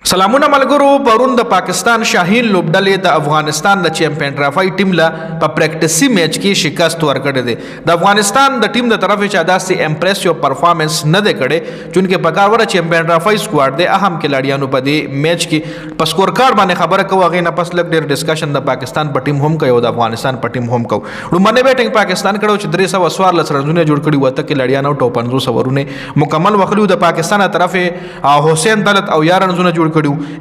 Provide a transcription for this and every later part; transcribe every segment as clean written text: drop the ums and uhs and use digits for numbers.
سلامونه ملګرو پرون د پاکستان شاهین لوبډلی د افغانستان د چیمپئن ټرافئ ټیم له په پریکټسي میچ کې شکست ورکړی دی د افغانستان د ټیم د طرفه چې داسې امپریسیو پرفارمنس نه دی کړی چونکه په کار وره چیمپئن ټرافئ سکواډ دی اهم کلاړیانو په دې میچ کې په سکور کارډ باندې خبره کوو هغې نه پس لږ ډېر ډسکشن د پاکستان په ټیم هم کوي او د افغانستان په ټیم هم کوو لومړنی بیټنګ پاکستان کړی چې 314 رنونه جوړ کړي وته کلاړیان او 50 اوورونه مکمل وخلو د پاکستان طرفه حسین دلت او 11 رنونه جوړ کړي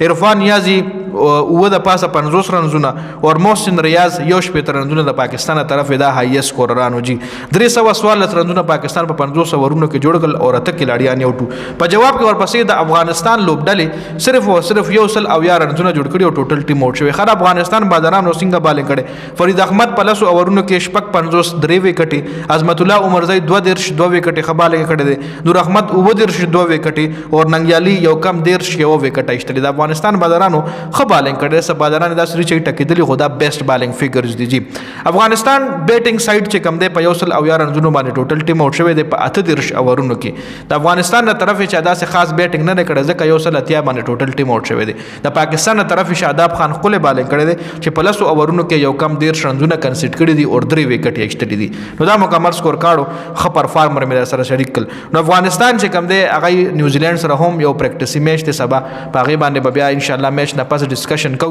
عرفان نیازی و د پاسه 50 رنونه او محسن ریاض یو شپږ رنونه د پاکستان طرف دا هایست سکوررانو جی 314 رنونه پاکستان په 50 ورونو کې جوړ کړل او رته کلاړیان یو په جواب کې ورپسې د افغانستان لوبډلې صرف او صرف یو سل او 11 رنونه جوړ کړي او ټوټل ټیم اوټ شوی خر افغانستان بادرانو څنګه بالینګ کړي فرید احمد په 10 اورونو کې شپږ 50 درې وکټي عظمت الله عمرزی 2 وکټي خبالنګ کړي دي نور احمد 2 وکټي او ننګیالي یو کم 10 یو وکټي اشتل د افغانستان بادرانو بالنګ کړي سب بادران دا سری چې ټکیدلی خدا بیسټ بالنګ فګرز دي جی افغانستان بیټینګ سایډ چې کم دی په یو سل او 11 رنونو باندې ټوټل ټیم اوټ شوی دی په 38 اورونو کې د افغانستان تر طرف چې دا سه خاص بیټینګ نه کړي ځکه یو سل اتیا باندې ټوټل ټیم اوټ شوی دی د پاکستان تر طرف شاداب خان خپل بالنګ کړي دي چې په 10 اورونو کې یو کم 10 رنونه کنسیډ کړي دي او 3 وکټ یې اچتلې دي نو دا مکمل سکور کاړو خ پرفارمر مې سره شریک کړ نو افغانستان چې کم دی هغه نیوزیلند سره هم یو پریکټسي میچ ته سبا په هغه باندې بیا ان شاء الله میچ نه پس ډسکشن کو